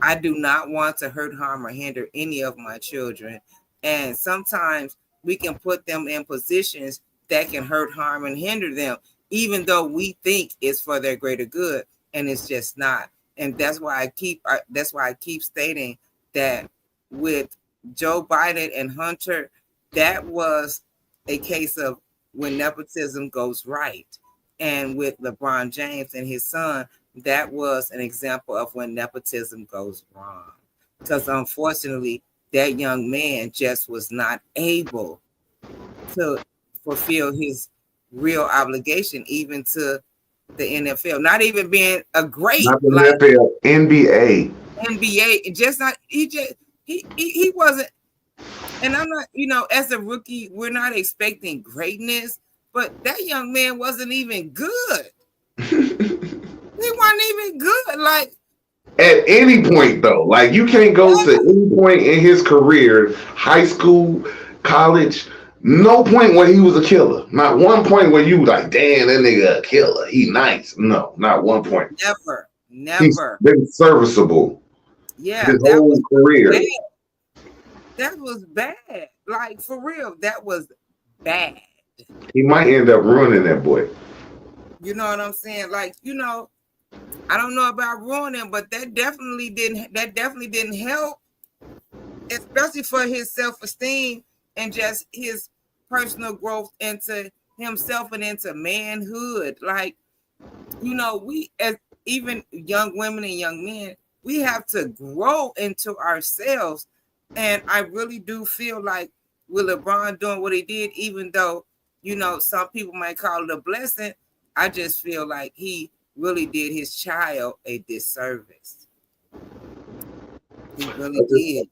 I do not want to hurt, harm, or hinder any of my children. And sometimes we can put them in positions that can hurt, harm, and hinder them, even though we think it's for their greater good, and it's just not. And that's why I keep stating that with Joe Biden and Hunter, that was a case of when nepotism goes right. And with LeBron James and his son, that was an example of when nepotism goes wrong. Because unfortunately, that young man just was not able to fulfill his real obligation, even to the NFL. Not even being a great not the NFL, NBA. Just not he wasn't. And I'm not, as a rookie, we're not expecting greatness, but that young man wasn't even good. He wasn't even good. Like at any point though, like you can't go to any point in his career, high school, college, no point where he was a killer. Not one point where you like, damn, that nigga a killer. He nice. No, not one point. Never. He's been serviceable. Yeah, his whole career. Bad. That was bad. Like for real, that was bad. He might end up ruining that boy. You know what I'm saying? Like, I don't know about ruining, but that definitely didn't help, especially for his self-esteem and just his personal growth into himself and into manhood. Like, we as even young women and young men, we have to grow into ourselves. And I really do feel like with LeBron doing what he did, even though, some people might call it a blessing, I just feel like he really did his child a disservice. He really did.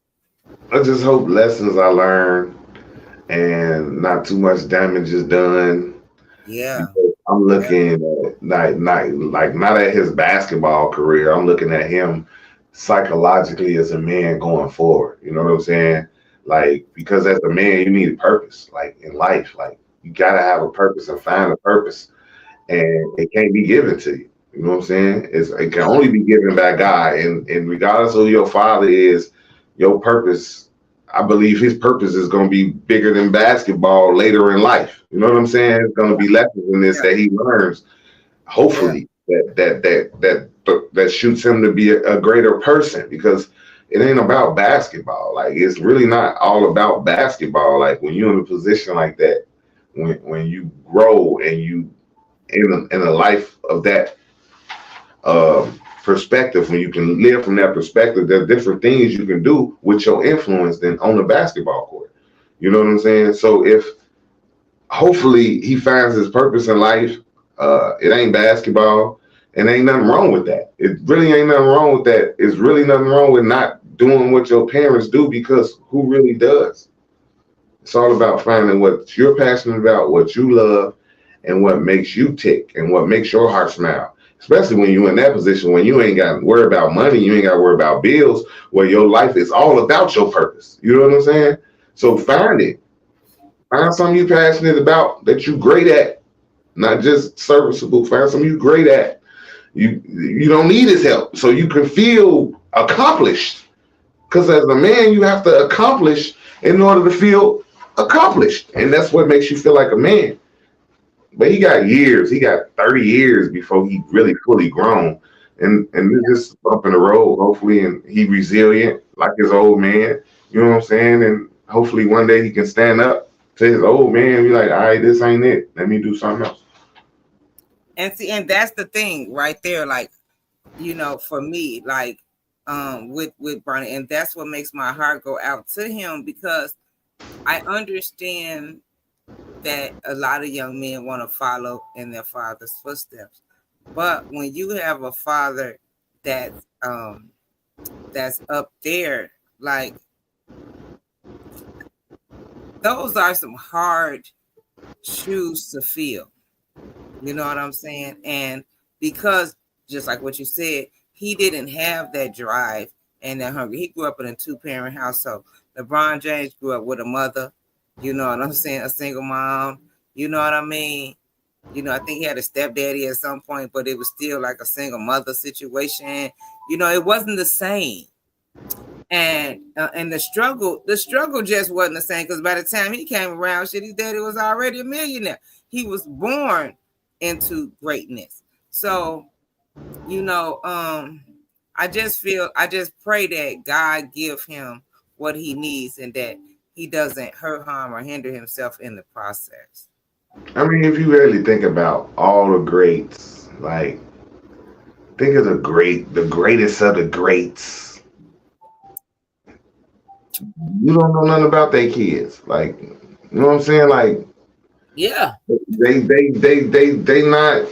I just hope lessons are learned and not too much damage is done. Yeah. I'm looking at not at his basketball career. I'm looking at him psychologically as a man going forward. You know what I'm saying? Like, because as a man, you need a purpose, like in life. Like, you gotta have a purpose and find a purpose. And it can't be given to you. You know what I'm saying? It can only be given by God, and regardless of who your father is, your purpose. I believe his purpose is going to be bigger than basketball later in life. You know what I'm saying? It's going to be lessons in this Yeah. that he learns. Yeah. Hopefully, that shoots him to be a greater person, because it ain't about basketball. Like, it's really not all about basketball. Like, when you're in a position like that, when you grow and you in a life of that perspective, when you can live from that perspective, there are different things you can do with your influence than on the basketball court. You know what I'm saying? So if hopefully he finds his purpose in life, it ain't basketball, and ain't nothing wrong with that. It really ain't nothing wrong with that. It's really nothing wrong with not doing what your parents do, because who really does? It's all about finding what you're passionate about, what you love, and what makes you tick and what makes your heart smile. Especially when you're in that position, when you ain't got to worry about money, you ain't got to worry about bills, where your life is all about your purpose. You know what I'm saying? So find it. Find something you're passionate about that you're great at, not just serviceable. Find something you're great at. You don't need his help, so you can feel accomplished. Because as a man, you have to accomplish in order to feel accomplished, and that's what makes you feel like a man. But he got years. He got 30 years before he really fully grown. And this is up in the road, hopefully, and he resilient like his old man. You know what I'm saying? And hopefully one day he can stand up to his old man and be like, all right, this ain't it. Let me do something else. And see, and that's the thing right there. Like, for me, like, with Bronny, and that's what makes my heart go out to him, because I understand that a lot of young men want to follow in their father's footsteps. But when you have a father that's up there, like, those are some hard shoes to fill. You know what I'm saying? And because, just like what you said, he didn't have that drive and that hunger. He grew up in a 2-parent household. LeBron James grew up with a mother, you know what I'm saying, a single mom, you know what I mean? I think he had a stepdaddy at some point, but it was still like a single mother situation. It wasn't the same. And the struggle just wasn't the same, because by the time he came around, shit, his daddy was already a millionaire. He was born into greatness. So, I just pray that God give him what he needs, and that he doesn't hurt, harm, or hinder himself in the process. I mean, if you really think about all the greats, like, think of the greatest of the greats. You don't know nothing about their kids. Like, you know what I'm saying? Like, Yeah. they not.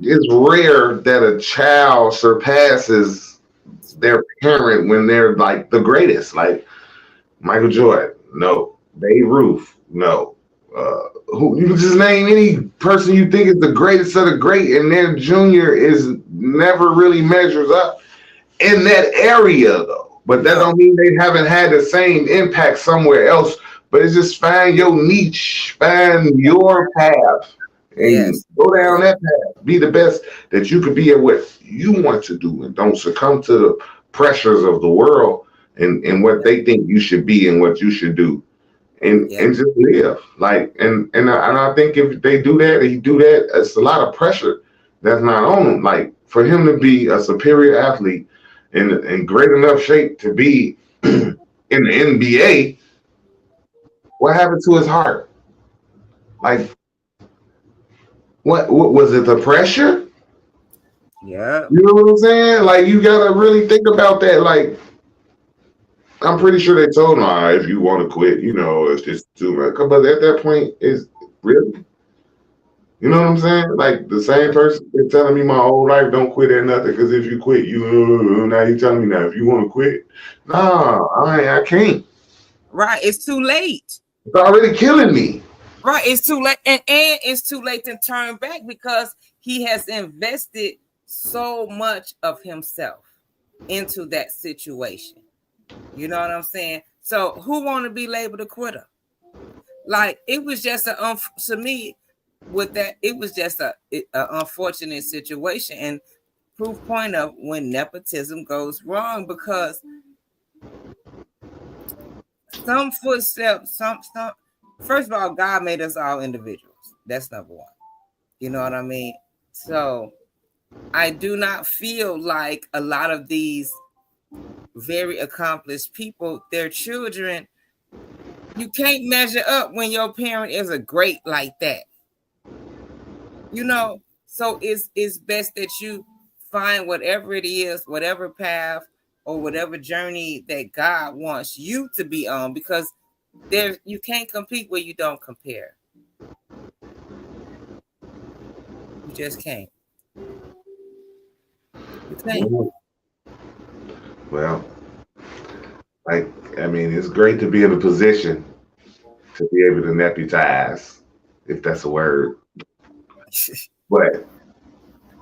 It's rare that a child surpasses their parent when they're like the greatest. Like Michael Jordan, no. Babe Ruth, no. Who you can just name any person you think is the greatest of the great, and their junior is never really measures up in that area though. But that don't mean they haven't had the same impact somewhere else. But it's just find your niche, find your path, and Yes. go down that path. Be the best that you could be at what you want to do, and don't succumb to the pressures of the world and what they think you should be and what you should do. And just live. Like, and I think if they do that, he do that, it's a lot of pressure that's not on him. Like, for him to be a superior athlete in great enough shape to be in the NBA, what happened to his heart? Like, what was it, the pressure? Yeah. You know what I'm saying? Like, you gotta really think about that. Like, I'm pretty sure they told him, if you want to quit, it's just too much. But at that point, is really, you know what I'm saying? Like, the same person been telling me my whole life, don't quit at nothing, because if you quit, now you telling me now if you want to quit, nah, I can't. Right. It's too late. It's already killing me. Right. It's too late. And it's too late to turn back, because he has invested so much of himself into that situation. You know what I'm saying? So who want to be labeled a quitter? Like, it was just to me, with that, it was just a unfortunate situation and proof point of when nepotism goes wrong, because some footsteps, some first of all, God made us all individuals. That's number one. You know what I mean? So I do not feel like a lot of these very accomplished people, their children, you can't measure up when your parent is a great like that. You know, so it's best that you find whatever it is, whatever path or whatever journey that God wants you to be on, because you can't compete where you don't compare. You just can't. You can't. Well, I mean, it's great to be in a position to be able to neputize, if that's a word. But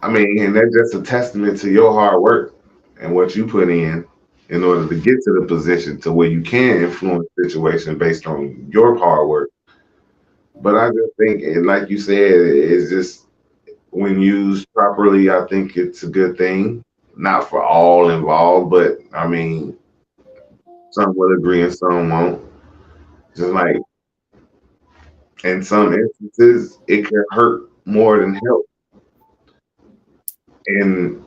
I mean, and that's just a testament to your hard work and what you put in order to get to the position to where you can influence situations based on your hard work. But I just think, and like you said, it's just when used properly, I think it's a good thing. Not for all involved, but I mean, some will agree and some won't. Just like in some instances, it can hurt more than help. In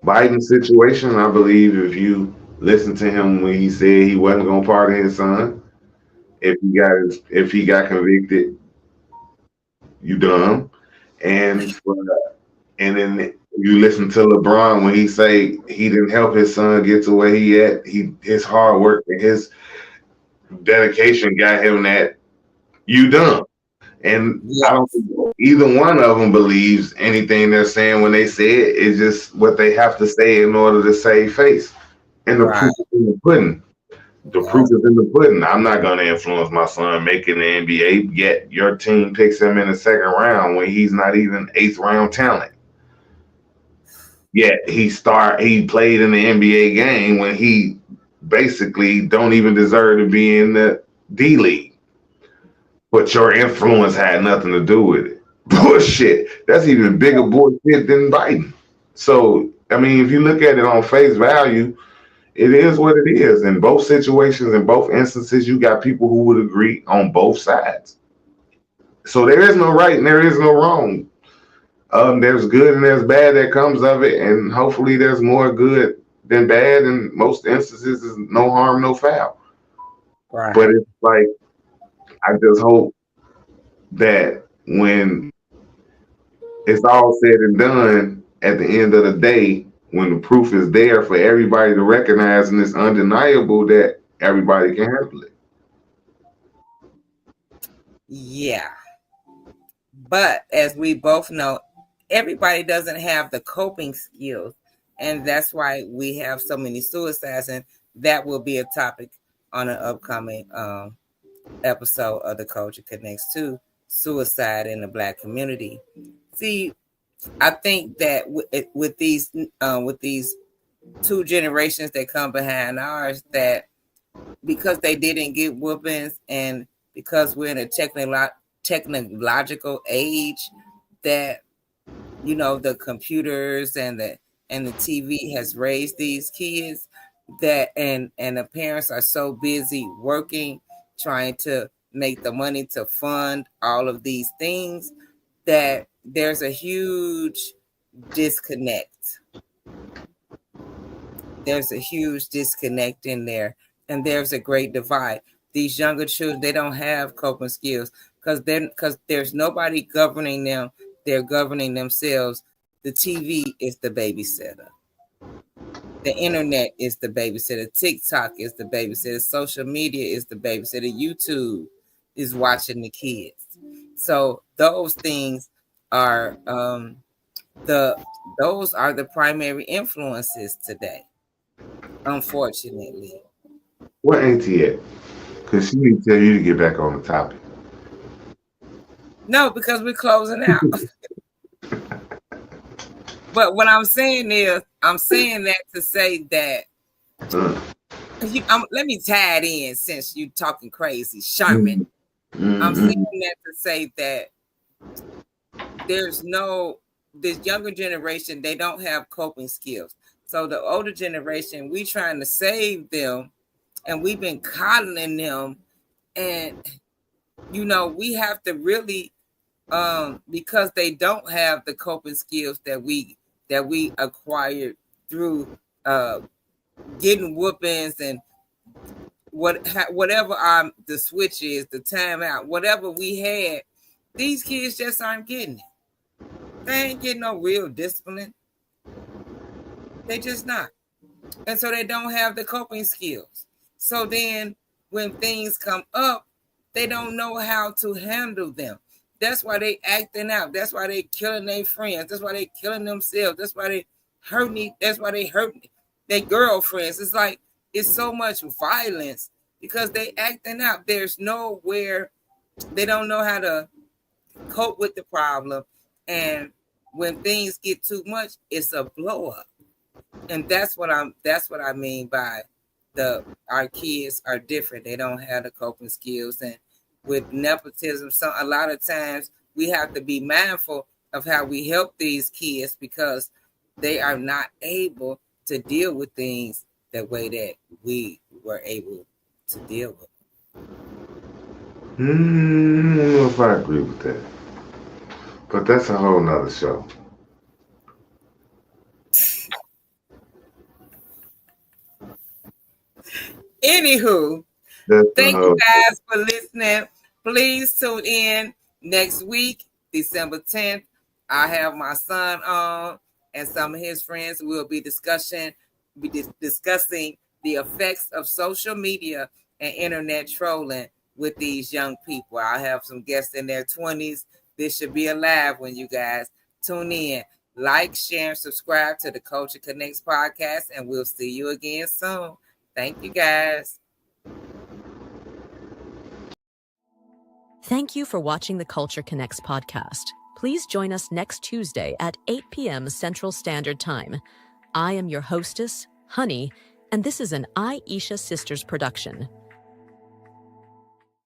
Biden's situation, I believe if you listen to him when he said he wasn't going to pardon his son, if he got convicted, you dumb. And and then you listen to LeBron when he say he didn't help his son get to where he at. His hard work and his dedication got him that. You dumb. And I don't think either one of them believes anything they're saying when they say it. It's just what they have to say in order to save face. And the proof is in the pudding. The proof is in the pudding. I'm not going to influence my son making the NBA, yet your team picks him in the second round when he's not even eighth round talent. Yet he played in the NBA game when he basically don't even deserve to be in the D League. But your influence had nothing to do with it. Bullshit. That's even bigger bullshit than Biden. So, I mean, if you look at it on face value, it is what it is. In both situations, in both instances, you got people who would agree on both sides. So there is no right and there is no wrong. There's good and there's bad that comes of it, and hopefully there's more good than bad. In most instances, is no harm, no foul. Right. But it's like, I just hope that when it's all said and done, at the end of the day, when the proof is there for everybody to recognize and it's undeniable, that everybody can handle it. Yeah. But as we both know, everybody doesn't have the coping skills. And that's why we have so many suicides. And that will be a topic on an upcoming episode of The Culture Connects to suicide in the Black community. See, I think that with these two generations that come behind ours, that because they didn't get whoopings and because we're in a technological age, that the computers and the TV has raised these kids, that and the parents are so busy working, trying to make the money to fund all of these things, that there's a huge disconnect. There's a huge disconnect in there, and there's a great divide. These younger children, they don't have coping skills because there's nobody governing them. They're governing themselves. The TV is the babysitter. The internet is the babysitter. TikTok is the babysitter. Social media is the babysitter. YouTube is watching the kids. So those things are those are the primary influences today, unfortunately. Where Auntie at? Because she need to tell you to get back on the topic. No, because we're closing out. But what I'm saying is, I'm saying that to say that let me tie it in since you talking crazy, Sherman. I'm saying Mm-hmm. that to say that this younger generation, they don't have coping skills. So the older generation, we trying to save them, and we've been coddling them, and we have to really, because they don't have the coping skills that we acquired through getting whoopings and whatever the switch is, the timeout, whatever we had, these kids just aren't getting it. They ain't getting no real discipline. They just not. And so they don't have the coping skills. So then when things come up, they don't know how to handle them. That's why they acting out. That's why they killing their friends. That's why they killing themselves. That's why they hurting. That's why they hurting their girlfriends. It's like it's so much violence because they acting out. There's nowhere, they don't know how to cope with the problem. And when things get too much, it's a blow up. And that's what I mean by our kids are different. They don't have the coping skills. And with nepotism, a lot of times we have to be mindful of how we help these kids because they are not able to deal with things the way that we were able to deal with. I don't know if I agree with that. But that's a whole nother show. Anywho, That's a thank you whole guys for listening. Please tune in next week, December 10th. I have my son on, and some of his friends will be discussing the effects of social media and internet trolling with these young people. I have some guests in their 20s. This should be alive when you guys tune in. Like, share, and subscribe to the Culture Connects podcast, and we'll see you again soon. Thank you, guys. Thank you for watching the Culture Connects podcast. Please join us next Tuesday at 8 p.m. Central Standard Time. I am your hostess, Honey, and this is an Aisha Sisters production.